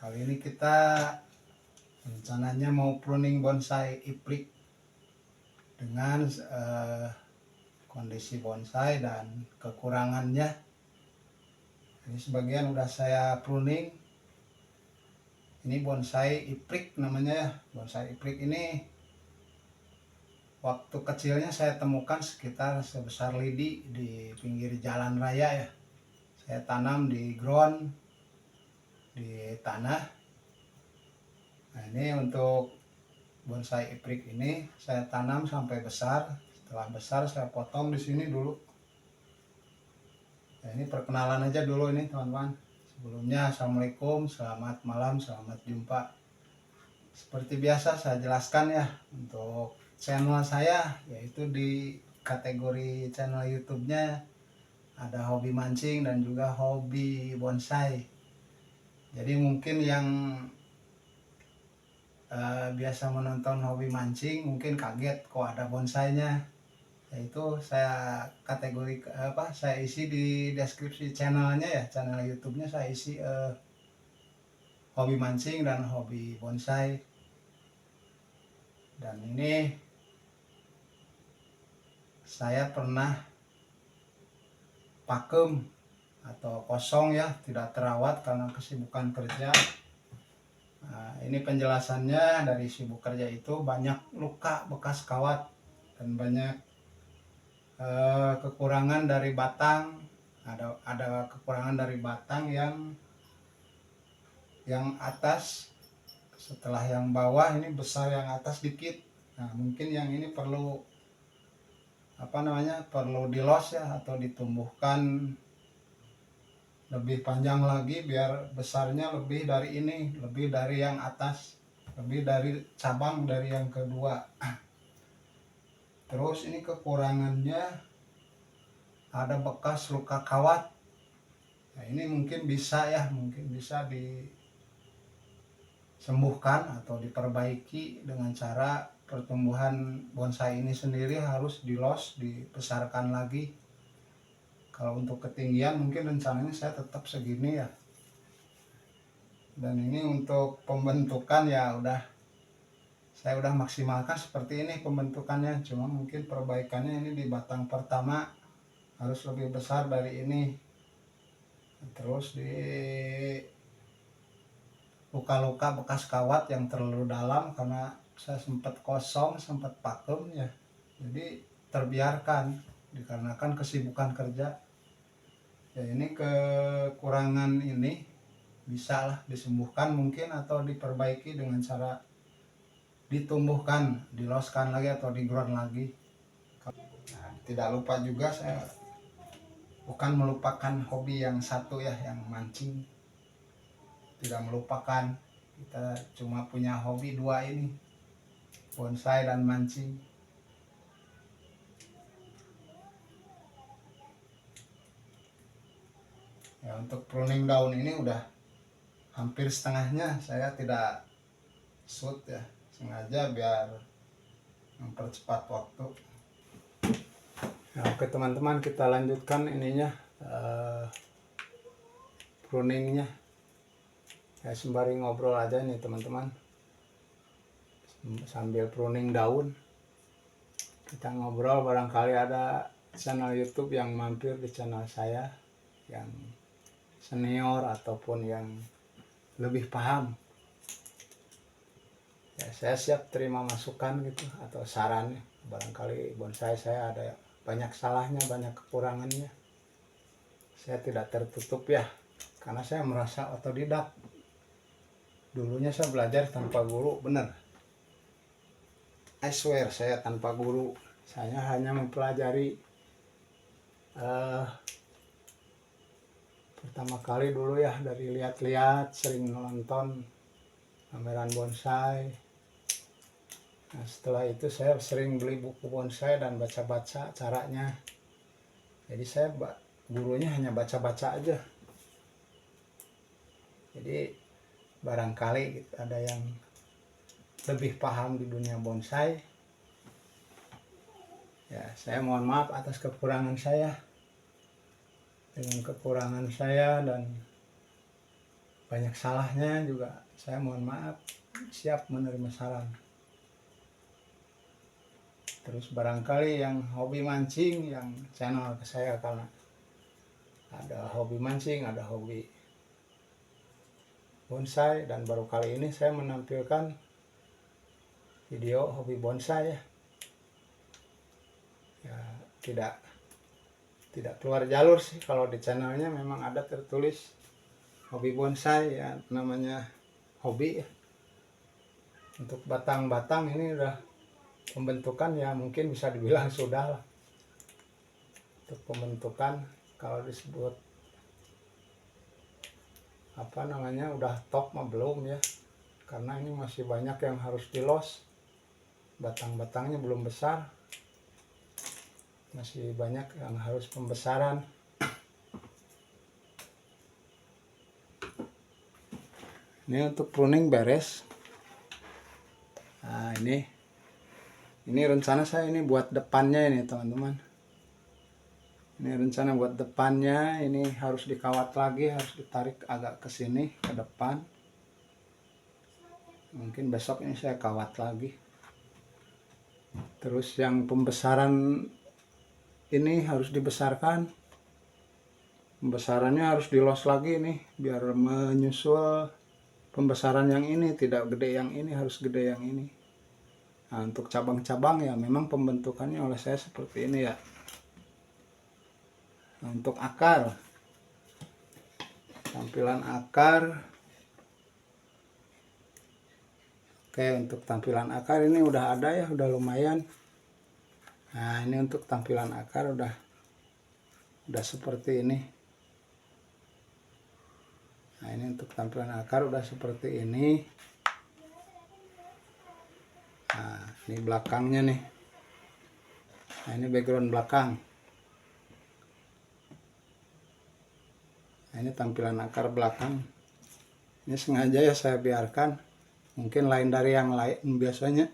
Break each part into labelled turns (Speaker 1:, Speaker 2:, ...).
Speaker 1: Kali ini kita rencananya mau pruning bonsai iplik dengan kondisi bonsai dan kekurangannya. Ini sebagian udah saya pruning. Ini bonsai iplik namanya ya. Bonsai iplik ini waktu kecilnya saya temukan sekitar sebesar lidi di pinggir jalan raya ya. Saya tanam di ground, di tanah. Nah, ini untuk bonsai iplik ini saya tanam sampai besar. Setelah besar saya potong di sini dulu. Nah, ini perkenalan aja dulu ini teman-teman. Sebelumnya assalamualaikum, selamat malam, selamat jumpa. Seperti biasa saya jelaskan ya untuk channel saya, yaitu di kategori channel YouTube-nya ada hobi mancing dan juga hobi bonsai. Jadi mungkin yang biasa menonton hobi mancing mungkin kaget kok ada bonsainya. Yaitu saya kategori saya isi di deskripsi channelnya ya, channel YouTube-nya saya isi hobi mancing dan hobi bonsai. Dan ini saya pernah pakem atau kosong ya, tidak terawat karena kesibukan kerja. Nah, ini penjelasannya dari sibuk kerja itu banyak luka bekas kawat dan banyak kekurangan dari batang. Ada kekurangan dari batang yang atas. Setelah yang bawah ini besar, yang atas dikit. Nah, mungkin yang ini perlu perlu dilos ya, atau ditumbuhkan lebih panjang lagi biar besarnya lebih dari ini, lebih dari yang atas, lebih dari cabang dari yang kedua. Terus ini kekurangannya ada bekas luka kawat. Nah, ini mungkin bisa disembuhkan atau diperbaiki dengan cara pertumbuhan bonsai ini sendiri harus dilos, dibesarkan lagi. Kalau untuk ketinggian mungkin rencananya saya tetap segini ya. Dan ini untuk pembentukan ya saya udah maksimalkan seperti ini pembentukannya. Cuma mungkin perbaikannya ini di batang pertama harus lebih besar dari ini. Terus di luka-luka bekas kawat yang terlalu dalam karena saya sempat kosong, sempat pakem ya. Jadi terbiarkan dikarenakan kesibukan kerja. Ya, ini kekurangan ini bisa lah disembuhkan mungkin atau diperbaiki dengan cara ditumbuhkan, diloskan lagi atau diground lagi. Nah, tidak lupa juga saya bukan melupakan hobi yang satu ya, yang mancing. Tidak melupakan, kita cuma punya hobi dua ini, bonsai dan mancing. Ya, untuk pruning daun ini udah hampir setengahnya. Saya tidak shoot ya, sengaja biar mempercepat waktu. Nah, oke teman-teman, kita lanjutkan ininya pruningnya. Ya, sembari ngobrol aja nih teman-teman, sambil pruning daun kita ngobrol. Barangkali ada channel YouTube yang mampir di channel saya yang senior ataupun yang lebih paham ya, saya siap terima masukan gitu atau saran. Barangkali bonsai saya ada banyak salahnya, banyak kekurangannya. Saya tidak tertutup ya, karena saya merasa otodidak. Dulunya saya belajar tanpa guru, bener, I swear saya tanpa guru. Saya hanya mempelajari pertama kali dulu ya dari lihat-lihat, sering nonton pameran bonsai. Nah, setelah itu saya sering beli buku bonsai dan baca-baca caranya. Jadi saya gurunya hanya baca-baca aja. Jadi barangkali ada yang lebih paham di dunia bonsai. Ya, saya mohon maaf atas kekurangan saya. Dengan kekurangan saya dan banyak salahnya juga. Saya mohon maaf, siap menerima saran. Terus barangkali yang hobi mancing, yang channel ke saya, karena ada hobi mancing, ada hobi bonsai, dan baru kali ini saya menampilkan video hobi bonsai ya. Ya, tidak keluar jalur sih, kalau di channelnya memang ada tertulis hobi bonsai ya, namanya hobi ya. Untuk batang-batang ini udah pembentukan ya, mungkin bisa dibilang sudah lah. Untuk pembentukan kalau disebut apa namanya udah top mah belum ya, karena ini masih banyak yang harus dilos. Batang-batangnya belum besar, masih banyak yang harus pembesaran. Ini untuk pruning beres. Nah, ini rencana saya ini buat depannya ini teman-teman. Ini rencana buat depannya, ini harus dikawat lagi, harus ditarik agak ke sini ke depan. Mungkin besok ini saya kawat lagi. Terus yang pembesaran ini harus dibesarkan. Pembesarannya harus dilos lagi nih biar menyusul pembesaran yang ini, tidak gede yang ini, harus gede yang ini. Nah, untuk cabang-cabang ya memang pembentukannya oleh saya seperti ini ya. Nah, untuk akar, tampilan akar. Oke, untuk tampilan akar ini udah ada ya, udah lumayan. Nah, ini untuk tampilan akar udah seperti ini. Nah, ini untuk tampilan akar udah seperti ini. Nah, ini belakangnya nih. Nah, ini background belakang. Nah, ini tampilan akar belakang. Ini sengaja ya saya biarkan. Mungkin lain dari yang lain, biasanya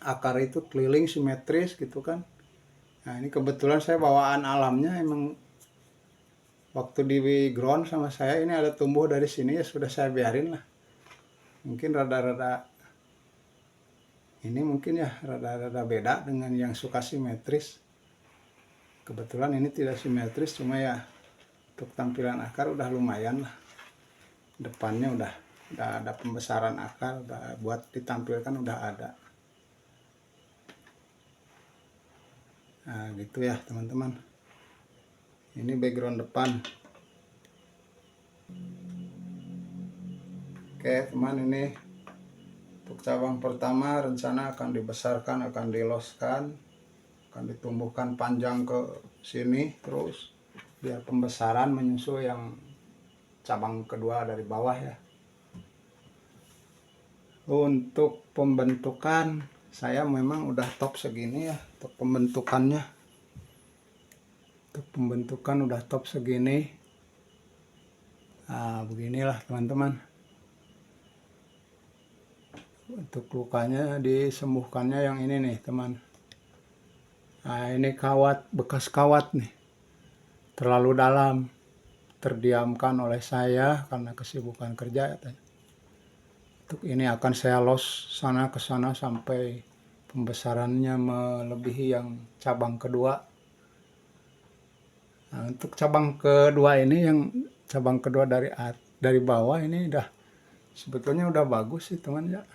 Speaker 1: akar itu keliling simetris gitu kan. Nah, ini kebetulan saya bawaan alamnya, emang waktu di ground sama saya ini ada tumbuh dari sini, ya sudah saya biarin lah. Mungkin rada-rada ini mungkin ya rada-rada beda dengan yang suka simetris. Kebetulan ini tidak simetris, cuma ya untuk tampilan akar udah lumayan lah. Depannya udah ada pembesaran akar, udah buat ditampilkan udah ada. Nah, gitu ya teman-teman. Ini background depan. Oke teman, ini untuk cabang pertama rencana akan dibesarkan, akan diloskan, akan ditumbuhkan panjang ke sini terus biar pembesaran menyusul yang cabang kedua dari bawah ya. Untuk pembentukan saya memang udah top segini ya untuk pembentukannya. Untuk pembentukan udah top segini. Nah, beginilah teman-teman. Untuk lukanya disembuhkannya yang ini nih teman. Nah, ini kawat, bekas kawat nih, terlalu dalam, terdiamkan oleh saya karena kesibukan kerja. Untuk ini akan saya los sana ke sana sampai pembesarannya melebihi yang cabang kedua. Nah, untuk cabang kedua ini, yang cabang kedua dari bawah ini udah sebetulnya udah bagus sih teman ya.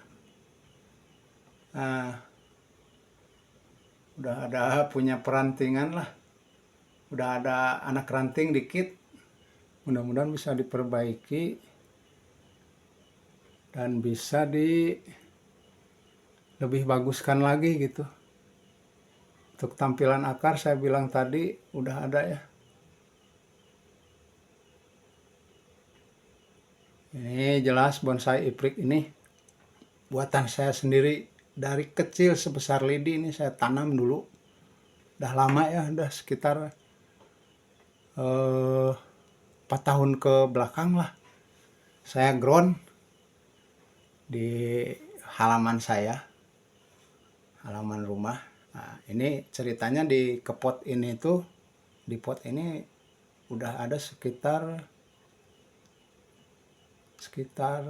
Speaker 1: Nah, udah ada punya perantingan lah, udah ada anak ranting dikit, mudah-mudahan bisa diperbaiki dan bisa lebih baguskan lagi gitu. Untuk tampilan akar saya bilang tadi udah ada ya. Ini jelas bonsai iprik ini buatan saya sendiri dari kecil, sebesar lidi ini saya tanam dulu. Udah lama ya, udah sekitar 4 tahun ke belakang lah. Saya ground di halaman saya, halaman rumah. Nah, ini ceritanya di kepot ini tuh, di pot ini udah ada sekitar sekitar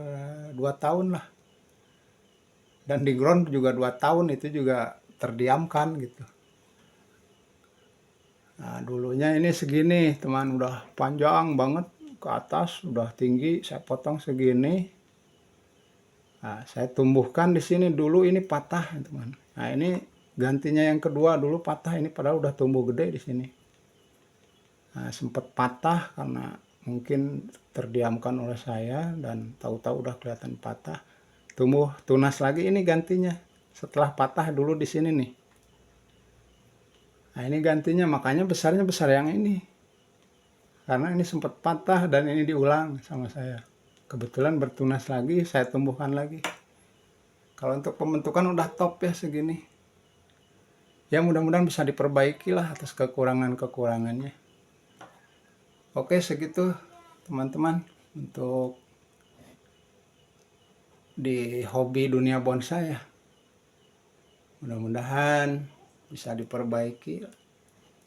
Speaker 1: 2 tahun lah. Dan di ground juga 2 tahun, itu juga terdiamkan gitu. Nah, dulunya ini segini teman, udah panjang banget ke atas, udah tinggi, saya potong segini. Nah, saya tumbuhkan di sini, dulu ini patah teman. Nah, ini gantinya yang kedua, dulu patah, ini padahal udah tumbuh gede di sini. Nah, sempat patah karena mungkin terdiamkan oleh saya dan tahu-tahu udah kelihatan patah. Tumbuh tunas lagi, ini gantinya setelah patah dulu di sini nih. Nah, ini gantinya, makanya besarnya besar yang ini. Karena ini sempat patah dan ini diulang sama saya. Kebetulan bertunas lagi, saya tumbuhkan lagi. Kalau untuk pembentukan udah top ya segini. Ya mudah-mudahan bisa diperbaiki lah atas kekurangan-kekurangannya. Oke, segitu teman-teman untuk di hobi dunia bonsai ya. Mudah-mudahan bisa diperbaiki.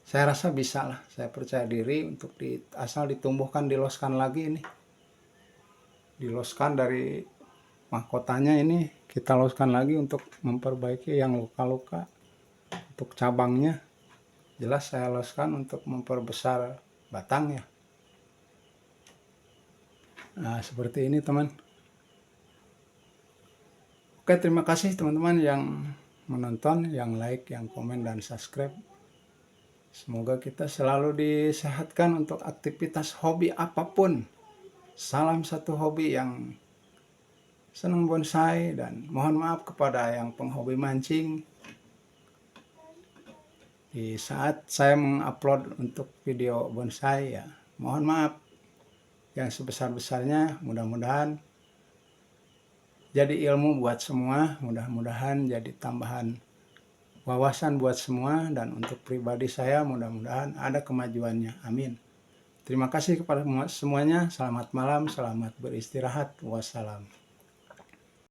Speaker 1: Saya rasa bisa lah, saya percaya diri untuk asal ditumbuhkan, diloskan lagi ini. Diloskan dari mahkotanya ini, kita loskan lagi untuk memperbaiki yang luka-luka. Untuk cabangnya jelas saya loskan untuk memperbesar batangnya. Nah, seperti ini teman. Oke, terima kasih teman-teman yang menonton, yang like, yang komen, dan subscribe. Semoga kita selalu disehatkan untuk aktivitas hobi apapun. Salam satu hobi yang senang bonsai, dan mohon maaf kepada yang penghobi mancing. Di saat saya mengupload untuk video bonsai ya, mohon maaf yang sebesar-besarnya. Mudah-mudahan jadi ilmu buat semua, mudah-mudahan jadi tambahan wawasan buat semua, dan untuk pribadi saya mudah-mudahan ada kemajuannya. Amin. Terima kasih kepada semuanya. Selamat malam, selamat beristirahat. Wassalam.